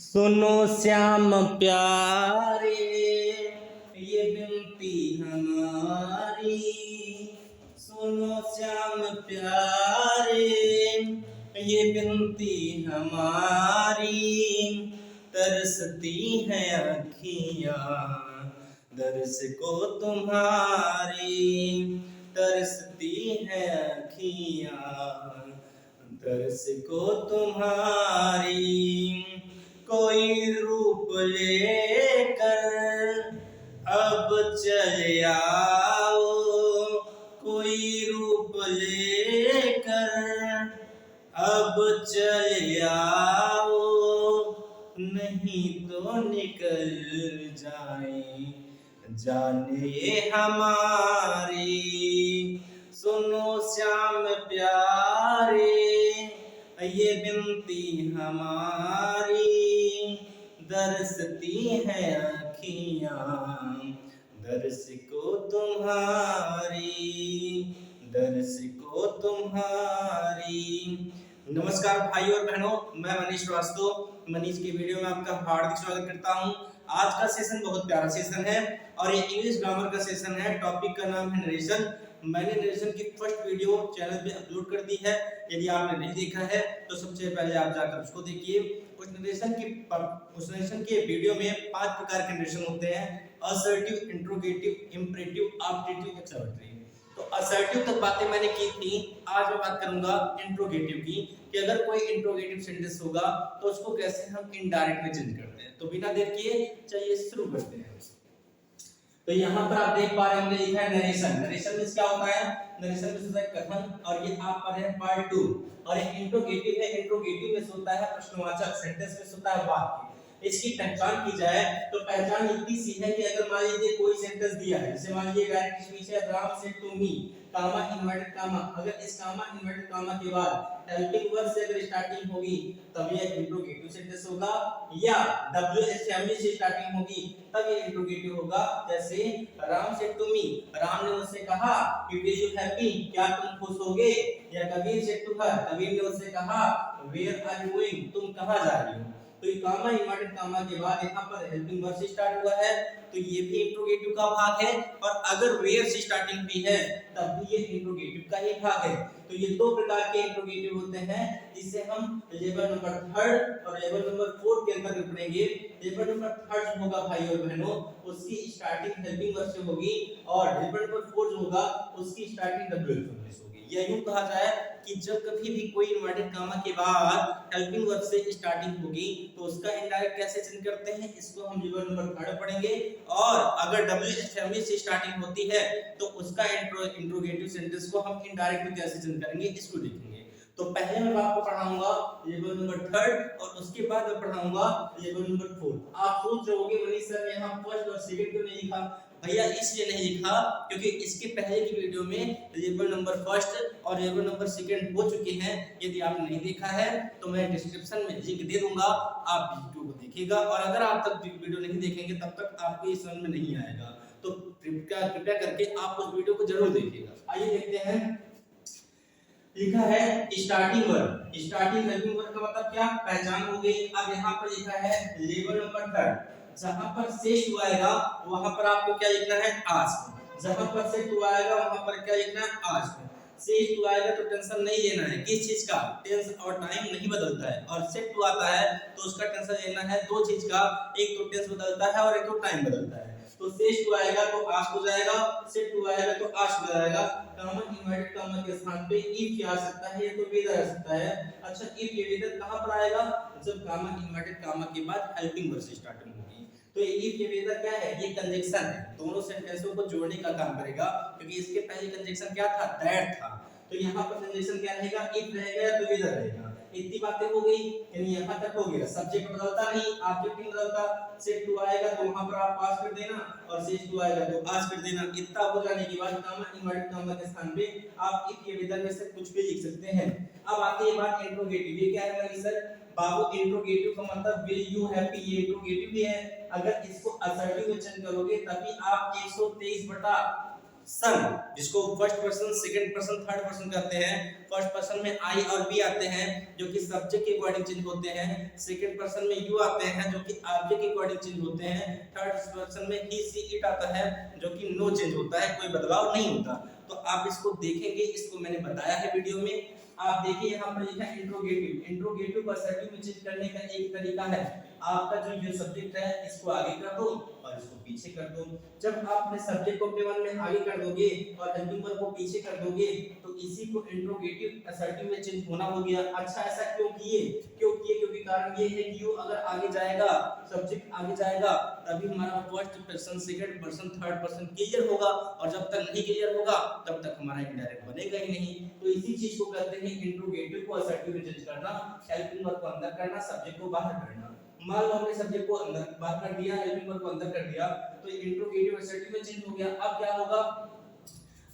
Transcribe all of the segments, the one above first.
सुनो श्याम प्यारे, ये विनती हमारी। सुनो श्याम प्यारे, ये विनती हमारी। तरसती है अखियाँ दर्श को तुम्हारी। तरसती है अखियाँ दर्श को तुम्हारी। कोई रूप लेकर अब चले आओ। कोई रूप लेकर अब चले आओ। नहीं तो निकल जाए जाने ये हमारी। सुनो श्याम प्यारे, ये विनती हमारी। दरसती है अखियाँ दर्श को तुम्हारी। दर्श को तुम्हारी। नमस्कार भाई और बहनों, मैं मनीष श्रीवास्तव। मनीष की वीडियो में आपका हार्दिक स्वागत करता हूं। आज का सेशन बहुत प्यारा सेशन है और ये इंग्लिश ग्रामर का सेशन है। टॉपिक का नाम है नरेशन। मैंने नरेशन की फर्स्ट वीडियो चैनल पे अपलोड कर दी है। यदि आपने नहीं देखा है तो सबसे पहले आप जाकर उसको देखिए। उस नरेशन के वीडियो में 5 प्रकार के नरेशन होते हैं: assertive, interrogative, imperative, objective, explanatory. तो असर्टिव तक बातें मैंने की थी। आज मैं बात करूंगा इंट्रोगेटिव की, कि अगर कोई इंट्रोगेटिव सेंटेंस होगा तो उसको कैसे हम इनडायरेक्ट में चेंज करते हैं। तो बिना देर किए चलिए शुरू करते हैं। तो यहाँ पर आप देख पा रहे होंगे लिखा है नरेशन। नरेशन में क्या होता है? नरेशन में होता है कथन, और ये आप पर है पार्ट 2। और ये इंट्रोगेटिव है। इंट्रोगेटिव में होता है प्रश्नवाचक, सेंटेंस में होता है वाक्य। इसकी पहचान की जाए तो पहचान इतनी सी है कि अगर मान लीजिए कोई सेंटेंस दिया है, जैसे मान लीजिए डायरेक्ट स्पीच है, Ram said to me, comma inverted comma. अगर इस कामा इन्वर्टेड कामा के बाद हेल्पिंग वर्ब से अगर स्टार्टिंग होगी तब ये इंट्रोगेटिव सेंटेंस होगा, या WH से स्टार्टिंग होगी तब ये इंट्रोगेटिव होगा। जैसे Ram said to me, Ram ने मुझसे कहा कि वी यू हैप्पी, क्या तुम खुश होगे। या Kabir said to her, Kabir ने उससे कहा वेयर आर यू गोइंग, तुम कहां जा रही हो। तो ये कामा इन्वर्टेड कामा के बाद यहाँ पर हेल्पिंग वर्ब से स्टार्ट हुआ है, तो ये भी इंट्रोगेटिव का भाग है। और अगर वेयर से स्टार्टिंग भी है तब भी ये इंट्रोगेटिव का ही भाग है। तो ये 2 प्रकार के इंट्रोगेटिव होते हैं, जिसे हम लेवल नंबर 3 और लेवल नंबर 4 के अंदर पढ़ेंगे। लेवल नंबर 3 होगा भाई और बहनों, उसकी स्टार्टिंग हेल्पिंग वर्ब से होगी, और लेवल नंबर 4 जो होगा उसकी स्टार्टिंग WH वर्ब से होगी। या यूं कहा जाए कि जब कभी भी कोई इन्वर्टेड कामा के बाद हेल्पिंग वर्ब से स्टार्टिंग होगी तो उसका इनडायरेक्ट कैसे चेंज करते हैं, इसको हम लेवल नंबर 3 पढ़ेंगे। और अगर WH से स्टार्टिंग होती है तो उसका इंट्रोगेटिव सेंटेंस को हम इनडायरेक्ट में कैसे चेंज करेंगे, इसको देखेंगे। तो पहले मैं आपको पढ़ाऊंगा लेवल नंबर 3 और उसके बाद मैं पढ़ाऊंगा लेवल नंबर 4। आप सोच रहे होंगे मनीष सर यहाँ फर्स्ट और सेकंड क्यों नहीं लिखा? भैया इसलिए नहीं लिखा क्योंकि इसके पहले की वीडियो में लेवल नंबर 1 और लेवल नंबर 2 हो चुके हैं। यदि आपने नहीं देखा है तो मैं डिस्क्रिप्शन में लिंक दे दूंगा, आप वीडियो को देखिएगा। और अगर आप तक वीडियो नहीं देखेंगे तब तक आपको ये समझ में नहीं आएगा, तो कृपया करके आप उस वीडियो को जरूर देखिएगा। आइए देखते हैं। लिखा है starting verb. Starting helping verb का मतलब क्या, पहचान हो गई। अब यहाँ पर लिखा है लेवल नंबर 3, जहां पर से टू आएगा वहां पर आपको क्या लिखना है, आज। जहां पर से टू आएगा वहां पर क्या लिखना है, आज। से टू आएगा तो टेंशन नहीं लेना है किस चीज का, टेंस और टाइम नहीं बदलता है। और से टू आता है तो उसका टेंशन लेना है 2 चीज का, एक तो टेंस बदलता है और एक तो टाइम बदलता है। तो से टू आएगा तो आज हो जाएगा, से टू आएगा तो आज हो जाएगा। कामा इन्वर्टेड कामा के स्थान पे इफ आ सकता है या तो वेदर आ सकता है। अच्छा, इफ ये वेदर कहां पर आएगा, जब कामा इन्वर्टेड कामा के बाद हेल्पिंग वर्ब से स्टार्टिंग होगी। तो इफ ये वेदर क्या है, ये कंजंक्शन है, दोनों सेंटेंसों को जोड़ने का काम करेगा। क्योंकि इसके पहले कंजंक्शन क्या था, दैट था। तो यहाँ पर कंजंक्शन क्या रहेगा, इफ रहेगा या तो वेदर रहेगा। इतनी बातें हो गई, यानी यहाँ तक हो गया। सब्जेक्ट बदलता नहीं, ऑब्जेक्ट नहीं बदलता। से टू आएगा तो वहां पर आप पास कर देना, और से टू आएगा तो आज कर देना। इतना हो जाने के बाद कामा इन्वर्टेड कामा के स्थान पे आप इफ ये वेदर में से कुछ भी लिख सकते हैं। अब आती है बात इंट्रोगेटिव। ये क्या है हमारी सर बाबू, इंट्रोगेटिव का मतलब विल यू हैप्पी, ये इंट्रोगेटिव भी है। अगर इसको असर्टिव में चेंज करोगे तभी आप 123 बटा सन, जिसको first person, second person, third person कहते हैं। फर्स्ट पर्सन में आई और बी आते हैं जो कि सब्जेक्ट के अकॉर्डिंग चेंज होते हैं। सेकंड पर्सन में यू आते हैं जो कि ऑब्जेक्ट के अकॉर्डिंग चेंज होते हैं। थर्ड पर्सन में ही, सी, इट आता है जो कि नो चेंज होता है, कोई बदलाव नहीं होता। तो आप इसको देखेंगे, इसको मैंने बताया है वीडियो में। आप देखिए यहाँ पर लिखा है इंट्रोगेटिव। इंट्रोगेटिव को असर्टिव में चेंज करने का एक तरीका है, आपका जो ये सब्जेक्ट है इसको आगे कर दो और इसको पीछे कर दो। जब आप अपने सब्जेक्ट को पेवन में आगे कर दोगे और हेल्पिंग वर्ब को पीछे कर दोगे तो इसी को इंट्रोगेटिव असर्टिव में चेंज होना हो गया। अच्छा, ऐसा क्यों किए? क्योंकि कारण ये है कि यू अगर आगे जाएगा, सब्जेक्ट आगे जाएगा, तभी हमारा first person, second person, third person clear होगा, और जब तक नहीं क्लियर होगा तब तक हमारा इनडायरेक्ट बनेगा ही नहीं। तो इसी चीज को कहते हैं इंट्रोगेटिव को असर्टिव में चेंज करना, हेल्पिंग वर्ब को अंदर करना, सब्जेक्ट को बाहर करना। मान लो हमने सब्जेक्ट को अंदर बाहर कर दिया, हेल्पिंग वर्ब को अंदर कर दिया, तो इंट्रोगेटिव असर्टिव में चेंज हो गया। अब क्या होगा?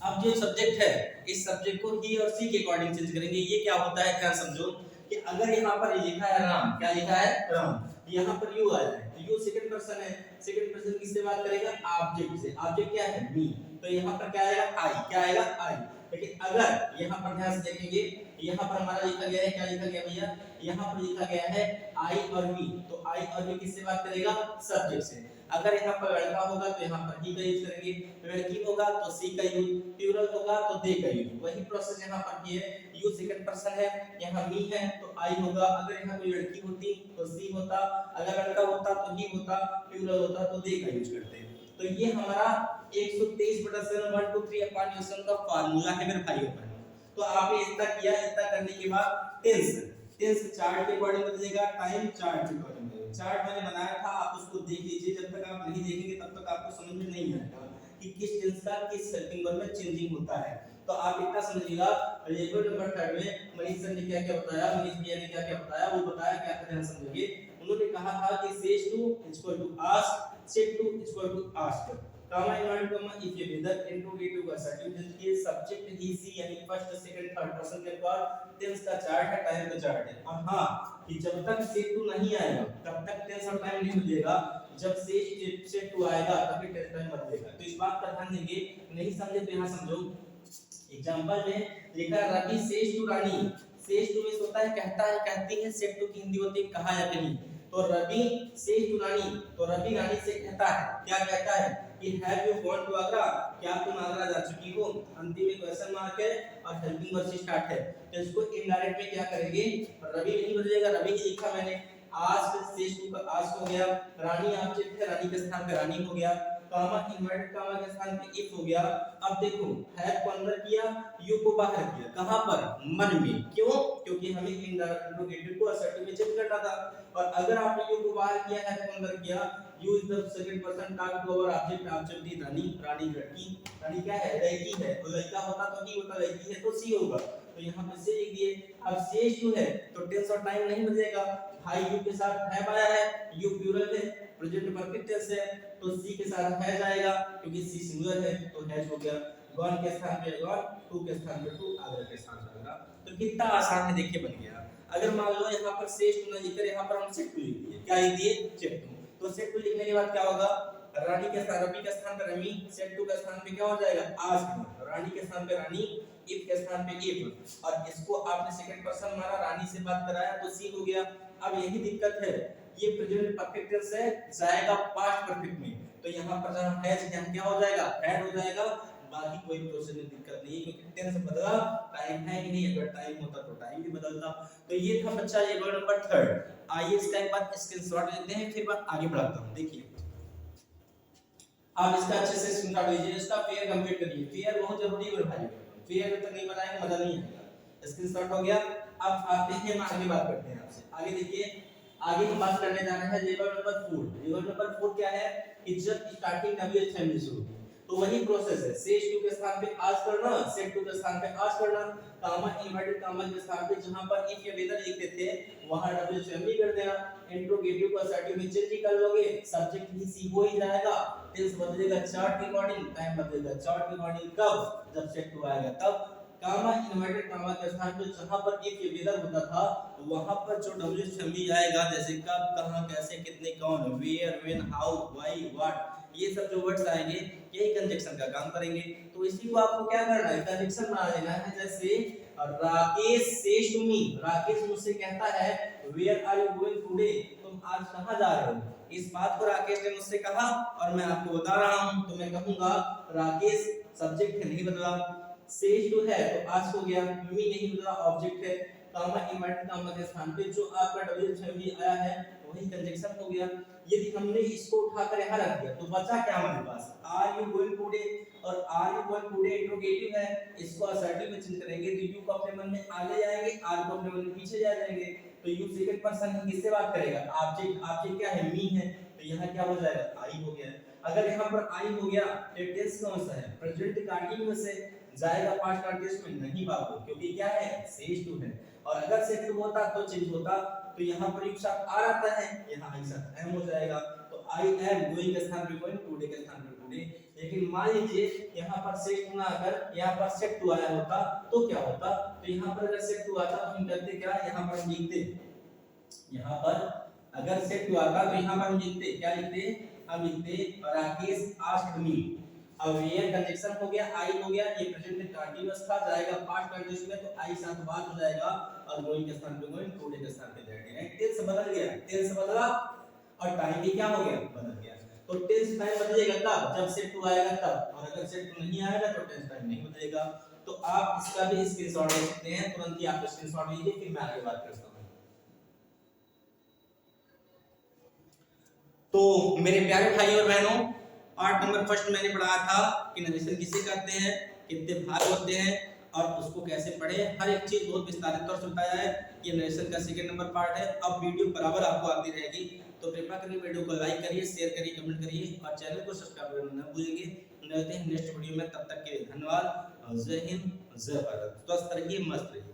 अब जो सब्जेक्ट है इस सब्जेक्ट को ही और सी के अकॉर्डिंग चेंज करेंगे। ये क्या होता है, क्या समझो कि अगर यहाँ पर लिखा है राम, क्या लिखा है? राम। यहाँ पर यू आया है, तो यू सेकंड पर्सन है। सेकंड पर्सन किससे बात करेगा? ऑब्जेक्ट से। ऑब्जेक्ट क्या है? मी। तो यहाँ पर क्या आएगा? आई। क्या आएगा? आई। लेकिन अगर यहाँ पर ध्यान से देखेंगे, यहाँ पर हमारा लिखा गया है, क्या लिखा गया भैया? यहाँ पर लिखा गया है आई और मी। तो आई और मी किससे बात करेगा? सब्जेक्ट से। अगर यहाँ पर लड़का होगा तो यहाँ पर ही का यूज करेंगे, लड़की होगा तो सी का यूज, प्लूरल होगा तो दे का यूज। वही प्रोसेस यहाँ पर भी है। यू सेकंड पर्सन है, यहाँ मी है तो आई होगा। अगर यहाँ कोई लड़की होती तो सी होता, अगर लड़का होता तो ही होता, प्लूरल होता तो दे का यूज करते हैं। तो ये हमारा 123/7 1 2 3 अपॉन यूसन का फार्मूला है मेरे भाइयों बहनों। तो आपने इतना किया, इतना करने के बाद टेंस चार्ट के अकॉर्डिंग बदलेगा, टाइम चार्ट के अकॉर्डिंग बदलेगा। चार्ट मैंने बनाया था, आप उसको देख लीजिए। जब तक आप नहीं देखेंगे तब तक आपको समझ में नहीं आएगा कि किस टेंस का किस हेल्पिंग वर्ब में चेंजिंग होता है। तो आप इतना समझिएगा। लेवल नंबर 3 में मनीष सर ने क्या-क्या बताया, मनीष भैया ने क्या-क्या बताया, वो बताया क्या था, ध्यान समझिए। उन्होंने कहा था कि says to equal to ask, said to equal to asked, comma invert comma if ये वेदर इंट्रोगेटिव का सर्टिफिकेट के सब्जेक्ट ही सी यानी फर्स्ट सेकंड थर्ड पर्सन के बाद टेंस का चार्ट है, टाइम का चार्ट है। और हां कि जब तक सेट टू नहीं आएगा तब तक टेंस और टाइम नहीं बदलेगा, जब सेट टू आएगा तभी टेंस टाइम बदलेगा। तो इस बात का ध्यान देंगे। नहीं समझे तो यहां समझो। एग्जांपल में लिखा है Ravi says to Rani. Says to में होता है कहता है, कहती है। सेट टू की हिंदी होती है कहा या कहीं। तो रवि सेज टू रानी, तो रवि रानी से कहता है, क्या कहता है कि have you gone to Agra, क्या तुम आगरा जा चुकी हो। अंतिम में क्वेश्चन मार्क है और हेल्पिंग वर्ब से स्टार्ट है। तो इसको इनडायरेक्ट में क्या करेंगे, रवि नहीं बदलेगा, रवि ही लिखा मैंने। आज सेज टू का आज हो गया, रानी ऑब्जेक्ट है, रानी के स्थान पे रानी हो गया, कॉमा इन्वर्टेड कॉमा के स्थान पे इफ हो गया। अब देखो हैव को अंदर किया, यू को बाहर किया। कहां पर? मन में। क्यों? क्योंकि हमें इंट्रोगेटिव को असर्टिव में चेंज करना था। और अगर आपने यू को बाहर किया, हैव को अंदर किया, you is the second person talk to our object, object is Rani, Rani लड़की, रानी क्या है? लड़की है। तो लड़का होता तो ही होता, लड़की है तो सी होगा। तो यहाँ पे से लिख दिए। अब सेज टू है तो टेंस और टाइम नहीं बदलेगा। भाई यू के साथ हैव आया है, यू प्लूरल है, प्रेजेंट परफेक्ट टेंस है, तो सी के साथ है जाएगा क्योंकि सी सिंगुलर है तो हैज हो गया। गॉन के स्थान पे गॉन, टू के स्थान पे टू, आगरा के स्थान पे आगरा। तो कितना आसान है देखिए, बन गया। अगर मान लो यहाँ पर सेज टू ना लिखकर यहाँ पर हम सेट टू लिख दिए, क्या लिख दिए? Said to. तो सेट टू लिखने के बाद क्या होगा, रानी के स्थान रवि के स्थान पे रवि, सेट टू के स्थान पे क्या हो जाएगा? आज। रानी के स्थान पे रानी, इफ के स्थान पे इफ, और इसको आपने सेकंड पर्सन मारा, रानी से बात कराया तो सी हो गया। अब यही दिक्कत है, ये प्रेजेंट परफेक्ट टेंस है, जाएगा पास्ट परफेक्ट में, तो यहाँ पर जहाँ हैज यहाँ क्या हो जाएगा? हैड हो जाएगा। बाकी कोई प्रोसेस में दिक्कत नहीं है क्योंकि टेंस बदला, टाइम है कि नहीं, अगर टाइम होता तो टाइम भी बदलता। तो ये था बच्चा ये रोल नंबर 3। आइए इसका एक बार स्क्रीनशॉट लेते हैं, फिर बात आगे बढ़ाता हूं। देखिए आप इसका अच्छे से स्क्रीनशॉट लीजिए, इसका पेयर कंप्लीट करिए। पेयर बहुत जरूरी है भाई, पेयर तक नहीं बनाएंगे मजा नहीं आएगा। स्क्रीनशॉट हो गया। अब आप देखिए, हम आगे बात करते हैं आपसे। आगे देखिए, आगे हम बात करने जा रहे हैं लेवल नंबर 4। लेवल नंबर 4 क्या है? इज्जत स्टार्टिंग WH में शुरू। तो वही प्रोसेस है, सेज टू के स्थान पे आज करना, सेट टू के स्थान पे आज करना, कॉमा इन्वर्टेड कॉमा के स्थान पे जहां पर इफ या वेदर लिखते थे वहां WH भी कर देना। इंट्रोगेटिव को असर्टिव में चेंज कर लोगे, सब्जेक्ट ही सी हो ही जाएगा, टेंस बदलेगा चार्ट के अकॉर्डिंग, टाइम बदलेगा चार्ट के अकॉर्डिंग। कब? जब सेट टू आएगा तब। कॉमा इन्वर्टेड कॉमा के स्थान पे जहां पर इफ या वेदर होता था वहां पर जो WH भी आएगा, जैसे कब, कहां, कैसे, कितने, कौन, where, when, how, why, what, ये सब जो वर्ड्स आएंगे यही कंजक्शन का काम करेंगे। तो इसी को आपको क्या करना है, कंजक्शन बना देना है। जैसे Rakesh says to me, Rakesh मुझसे कहता है where are you going today, तुम आज कहां जा रहे हो। इस बात को राकेश ने मुझसे कहा और मैं आपको बता रहा हूं, तो मैं कहूंगा राकेश सब्जेक्ट नहीं बदला, सेज टू है तो आज हो गया, मी नहीं बदला ऑब्जेक्ट है, कामा इनवर्टेड कामा के स्थान पे जो आपका WH आया है वही कंजक्शन हो गया। यदि हमने इसको उठाकर यहाँ रख दिया तो बचा क्या हमारे पास, आर यू गोइंग टुडे, और are you going today interrogative है, इसको असर्टिव में चेंज करेंगे तो यू को अपने मन में आगे जाएंगे, आर को अपने मन में पीछे जा जाएंगे। तो यू सेकंड पर्सन किससे बात करेगा, ऑब्जेक्ट, ऑब्जेक्ट क्या है, मी है, तो यहाँ क्या हो जाएगा, आई हो गया। अगर यहाँ पर आई हो गया तो टेंस कौन सा है, प्रेजेंट कंटीन्यूअस है, जाएगा पास्ट कंटीन्यूअस में नहीं बाबू, क्योंकि क्या है, सेज टू है। और अगर सेज टू होता तो चेंज होता, तो यहाँ पर एक साथ आर आता है, यहाँ आई साथ एम हो जाएगा, तो आई एम गोइंग के स्थान पे गोइंग, टुडे के स्थान पे टुडे। लेकिन मान लीजिए यहाँ पर सेट टू ना आकर यहाँ पर सेट टू आया होता तो क्या होता, तो यहाँ पर अगर सेट टू आता तो हम करते क्या, यहाँ पर हम लिखते, यहाँ पर अगर सेट टू आता तो यहाँ पर हम लिखते क्या, लिखते हम लिखते राकेश आस्क्ड मी। अब ये कंजक्शन हो गया, आई हो गया, ये प्रेजेंट कंटीन्यूअस था, जाएगा पास्ट कंटीन्यूअस में तो आई साथ बात हो जाएगा, और गोइंग के स्थान पे गोइंग, टुडे के स्थान पे जाएगा। टेंस बदल गया, टेंस बदला और टाइम भी क्या हो गया, बदल गया। तो टेंस टाइम बदलेगा कब, जब सेट टू आएगा तब, और अगर सेट टू नहीं आएगा तो टेंस टाइम नहीं बदलेगा। तो आप इसका भी स्क्रीनशॉट ले सकते हैं, तुरंत ही आप स्क्रीनशॉट लीजिए, फिर मैं आगे बात करता हूं। तो मेरे प्यारे भाई और बहनों, पार्ट नंबर फर्स्ट मैंने पढ़ाया था कि नरेशन किसे कहते हैं, कितने भाग होते हैं और उसको कैसे पढ़े, हर एक चीज बहुत विस्तारित तौर से बताया है। ये नरेशन का सेकंड नंबर पार्ट है। अब वीडियो बराबर आपको आती रहेगी, तो कृपया करके वीडियो को लाइक करिए, शेयर करिए, कमेंट करिए और चैनल को सब्सक्राइब करना न भूलिए। मिलते हैं नेक्स्ट वीडियो में, तब तक के लिए धन्यवाद। जय हिंद, जय भारत, स्वस्थ रहिए, मस्त रहिए।